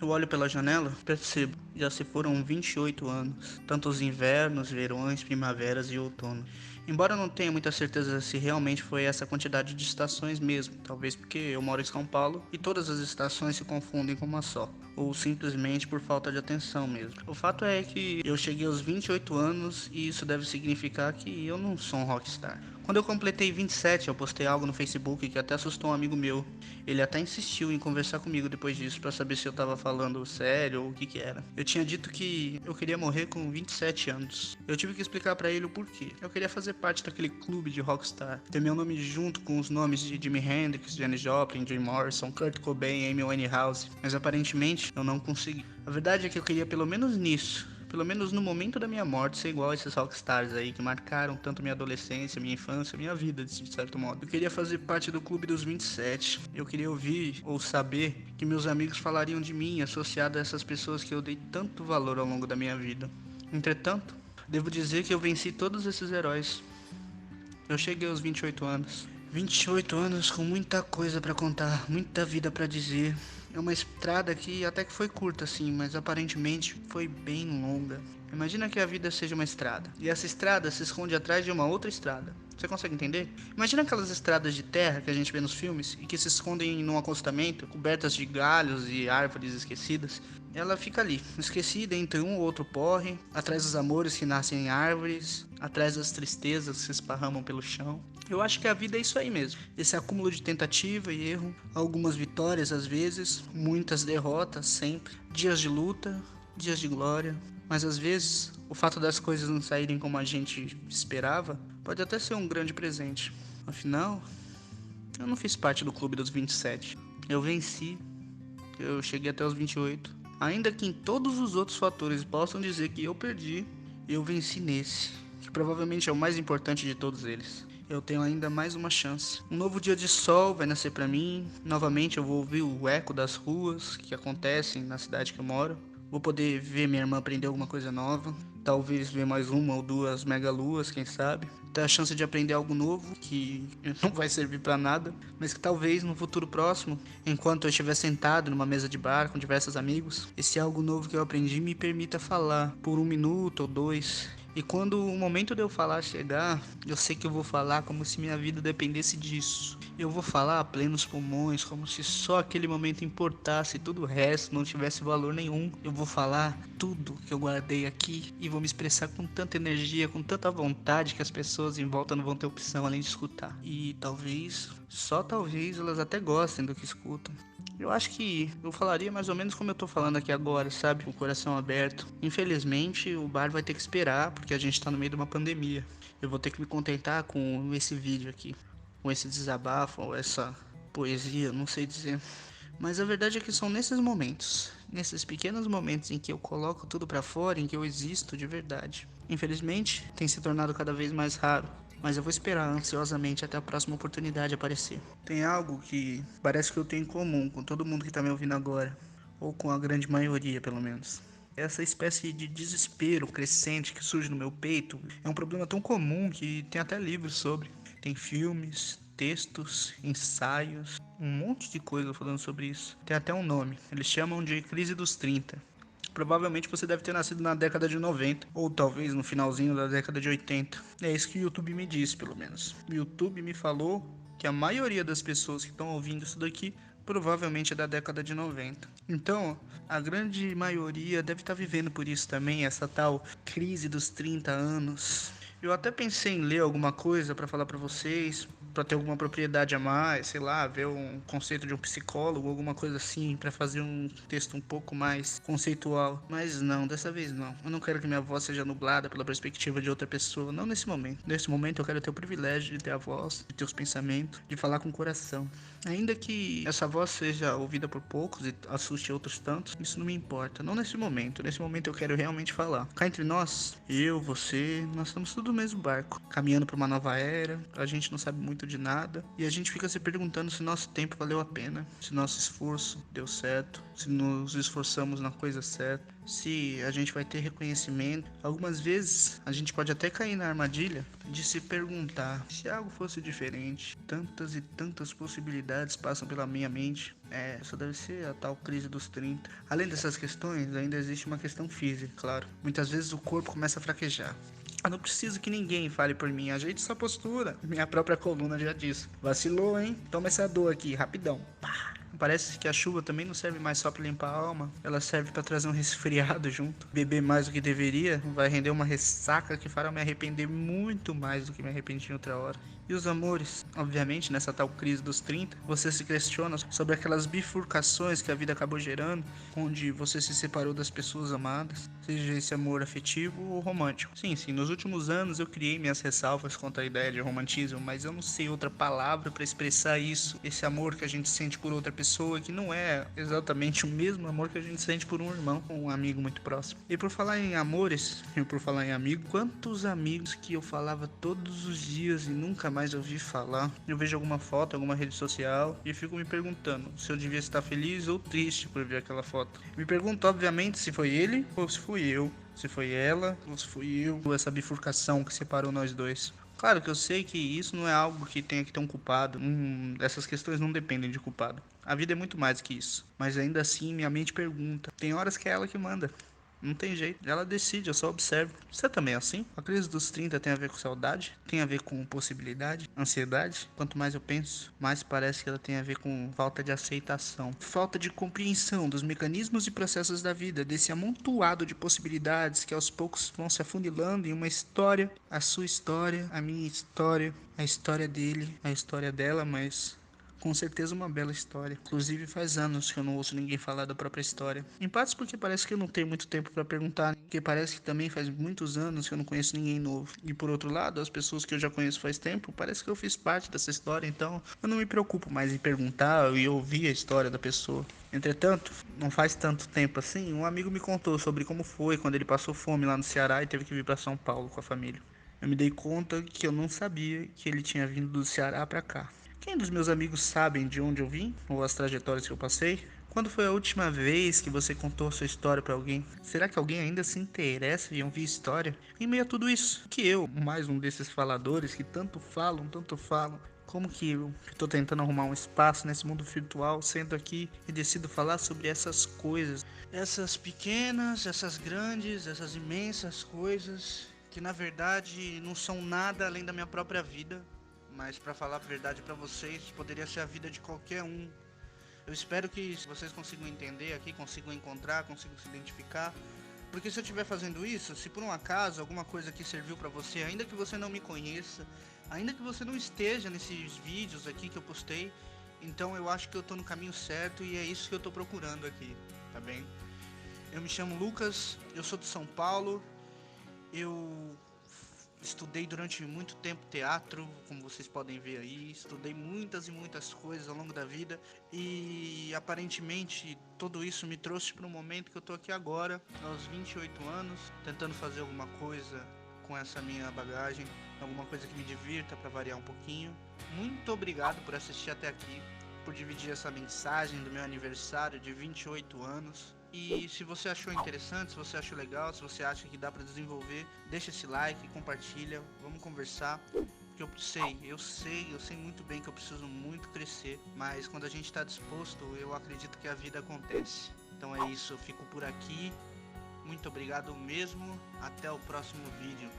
Eu olho pela janela, percebo, já se foram 28 anos, tantos invernos, verões, primaveras e outonos. Embora eu não tenha muita certeza se realmente foi essa quantidade de estações mesmo, talvez porque eu moro em São Paulo e todas as estações se confundem com uma só, ou simplesmente por falta de atenção mesmo. O fato é que eu cheguei aos 28 anos e isso deve significar que eu não sou um rockstar. Quando eu completei 27, eu postei algo no Facebook que até assustou um amigo meu. Ele até insistiu em conversar comigo depois disso pra saber se eu tava falando sério ou o que que era. Eu tinha dito que eu queria morrer com 27 anos. Eu tive que explicar pra ele o porquê. Eu queria fazer parte daquele clube de rockstar, ter meu nome junto com os nomes de Jimi Hendrix, Janis Joplin, Jim Morrison, Kurt Cobain, Amy Winehouse, mas aparentemente eu não consegui. A verdade é que eu queria pelo menos nisso, pelo menos no momento da minha morte, ser igual a esses rockstars aí que marcaram tanto minha adolescência, minha infância, minha vida, de certo modo. Eu queria fazer parte do clube dos 27. Eu queria ouvir ou saber que meus amigos falariam de mim associado a essas pessoas que eu dei tanto valor ao longo da minha vida. Entretanto, devo dizer que eu venci todos esses heróis. Eu cheguei aos 28 anos. 28 anos com muita coisa pra contar, muita vida pra dizer. É uma estrada que até que foi curta assim, mas aparentemente foi bem longa. Imagina que a vida seja uma estrada, e essa estrada se esconde atrás de uma outra estrada. Você consegue entender? Imagina aquelas estradas de terra que a gente vê nos filmes e que se escondem num acostamento, cobertas de galhos e árvores esquecidas. Ela fica ali, esquecida entre um ou outro porre, atrás dos amores que nascem em árvores, atrás das tristezas que se esparramam pelo chão. Eu acho que a vida é isso aí mesmo. Esse acúmulo de tentativa e erro, algumas vitórias às vezes, muitas derrotas sempre, dias de luta, dias de glória. Mas às vezes, o fato das coisas não saírem como a gente esperava, pode até ser um grande presente. Afinal, eu não fiz parte do clube dos 27. Eu venci. Eu cheguei até os 28. Ainda que em todos os outros fatores possam dizer que eu perdi, eu venci nesse, que provavelmente é o mais importante de todos eles. Eu tenho ainda mais uma chance. Um novo dia de sol vai nascer pra mim. Novamente eu vou ouvir o eco das ruas que acontecem na cidade que eu moro. Vou poder ver minha irmã aprender alguma coisa nova. Talvez ver mais uma ou duas megaluas, quem sabe. Ter a chance de aprender algo novo que não vai servir pra nada, mas que talvez no futuro próximo, enquanto eu estiver sentado numa mesa de bar com diversos amigos, esse algo novo que eu aprendi me permita falar por um minuto ou dois. E quando o momento de eu falar chegar, eu sei que eu vou falar como se minha vida dependesse disso. Eu vou falar a plenos pulmões, como se só aquele momento importasse e todo o resto não tivesse valor nenhum. Eu vou falar tudo que eu guardei aqui e vou me expressar com tanta energia, com tanta vontade que as pessoas em volta não vão ter opção além de escutar. E talvez, só talvez, elas até gostem do que escutam. Eu acho que eu falaria mais ou menos como eu tô falando aqui agora, sabe? Com o coração aberto. Infelizmente, o bar vai ter que esperar, porque a gente tá no meio de uma pandemia. Eu vou ter que me contentar com esse vídeo aqui, com esse desabafo, ou essa poesia, não sei dizer. Mas a verdade é que são nesses momentos, nesses pequenos momentos em que eu coloco tudo pra fora, em que eu existo de verdade. Infelizmente, tem se tornado cada vez mais raro, mas eu vou esperar ansiosamente até a próxima oportunidade aparecer. Tem algo que parece que eu tenho em comum com todo mundo que tá me ouvindo agora, ou com a grande maioria, pelo menos. Essa espécie de desespero crescente que surge no meu peito é um problema tão comum que tem até livros sobre. Tem filmes, textos, ensaios, um monte de coisa falando sobre isso. Tem até um nome, eles chamam de crise dos 30. Provavelmente você deve ter nascido na década de 90, ou talvez no finalzinho da década de 80. É isso que o YouTube me disse, pelo menos. O YouTube me falou que a maioria das pessoas que estão ouvindo isso daqui provavelmente é da década de 90. Então, a grande maioria deve estar vivendo por isso também, essa tal crise dos 30 anos. Eu até pensei em ler alguma coisa pra falar pra vocês, pra ter alguma propriedade a mais, sei lá, ver um conceito de um psicólogo, alguma coisa assim, pra fazer um texto um pouco mais conceitual. Mas não, dessa vez não. Eu não quero que minha voz seja nublada pela perspectiva de outra pessoa, não nesse momento. Nesse momento eu quero ter o privilégio de ter a voz, de ter os pensamentos, de falar com o coração. Ainda que essa voz seja ouvida por poucos e assuste outros tantos, isso não me importa. Não nesse momento. Nesse momento eu quero realmente falar. Cá entre nós, eu, você, nós estamos tudo no mesmo barco, caminhando para uma nova era. A gente não sabe muito reconhecimento de nada. E a gente fica se perguntando se nosso tempo valeu a pena, se nosso esforço deu certo, se nos esforçamos na coisa certa, se a gente vai ter reconhecimento. Algumas vezes a gente pode até cair na armadilha de se perguntar se algo fosse diferente. Tantas e tantas possibilidades passam pela minha mente. Isso deve ser a tal crise dos 30. Além dessas questões, ainda existe uma questão física, claro. Muitas vezes o corpo começa a fraquejar. Eu não preciso que ninguém fale por mim, ajeite sua postura. Minha própria coluna já disse. Vacilou, hein? Toma essa dor aqui, rapidão. Pá. Parece que a chuva também não serve mais só para limpar a alma, ela serve para trazer um resfriado junto. Beber mais do que deveria vai render uma ressaca que fará me arrepender muito mais do que me arrependi em outra hora. E os amores? Obviamente, nessa tal crise dos 30, você se questiona sobre aquelas bifurcações que a vida acabou gerando, onde você se separou das pessoas amadas, seja esse amor afetivo ou romântico. Sim, nos últimos anos eu criei minhas ressalvas contra a ideia de romantismo, mas eu não sei outra palavra para expressar isso. Esse amor que a gente sente por outra pessoa, que não é exatamente o mesmo amor que a gente sente por um irmão ou um amigo muito próximo. E por falar em amores, e por falar em amigo, quantos amigos que eu falava todos os dias e nunca mais ouvi falar. Eu vejo alguma foto, alguma rede social e fico me perguntando se eu devia estar feliz ou triste por ver aquela foto. Me pergunto, obviamente, se foi ele ou se fui eu, se foi ela ou se fui eu, essa bifurcação que separou nós dois. Claro que eu sei que isso não é algo que tenha que ter um culpado, essas questões não dependem de culpado. A vida é muito mais que isso, mas ainda assim minha mente pergunta, tem horas que é ela que manda. Não tem jeito, ela decide, eu só observo. Você também é assim? A crise dos 30 tem a ver com saudade? Tem a ver com possibilidade? Ansiedade? Quanto mais eu penso, mais parece que ela tem a ver com falta de aceitação. Falta de compreensão dos mecanismos e processos da vida, desse amontoado de possibilidades que aos poucos vão se afunilando em uma história. A sua história, a minha história, a história dele, a história dela, mas... com certeza uma bela história. Inclusive faz anos que eu não ouço ninguém falar da própria história. Em partes porque parece que eu não tenho muito tempo para perguntar, porque parece que também faz muitos anos que eu não conheço ninguém novo. E por outro lado, as pessoas que eu já conheço faz tempo, parece que eu fiz parte dessa história, então eu não me preocupo mais em perguntar e ouvir a história da pessoa. Entretanto, não faz tanto tempo assim, um amigo me contou sobre como foi quando ele passou fome lá no Ceará e teve que vir para São Paulo com a família. Eu me dei conta que eu não sabia que ele tinha vindo do Ceará para cá. Quem dos meus amigos sabem de onde eu vim ou as trajetórias que eu passei? Quando foi a última vez que você contou sua história para alguém? Será que alguém ainda se interessa em ouvir história? Em meio a tudo isso, que eu, mais um desses faladores que tanto falam, como que eu, que tô tentando arrumar um espaço nesse mundo virtual, sento aqui e decido falar sobre essas coisas, essas pequenas, essas grandes, essas imensas coisas que na verdade não são nada além da minha própria vida. Mas pra falar a verdade pra vocês, poderia ser a vida de qualquer um. Eu espero que vocês consigam entender aqui, consigam encontrar, consigam se identificar. Porque se eu estiver fazendo isso, se por um acaso alguma coisa aqui serviu pra você, ainda que você não me conheça, ainda que você não esteja nesses vídeos aqui que eu postei, então eu acho que eu tô no caminho certo e é isso que eu tô procurando aqui, tá bem? Eu me chamo Lucas, eu sou de São Paulo, eu estudei durante muito tempo teatro, como vocês podem ver aí. Estudei muitas e muitas coisas ao longo da vida. E aparentemente tudo isso me trouxe para um momento que eu tô aqui agora, aos 28 anos, tentando fazer alguma coisa com essa minha bagagem, alguma coisa que me divirta para variar um pouquinho. Muito obrigado por assistir até aqui, por dividir essa mensagem do meu aniversário de 28 anos. E se você achou interessante, se você achou legal, se você acha que dá pra desenvolver, deixa esse like, compartilha, vamos conversar. Porque eu sei muito bem que eu preciso muito crescer, mas quando a gente tá disposto, eu acredito que a vida acontece. Então é isso, eu fico por aqui. Muito obrigado mesmo, até o próximo vídeo.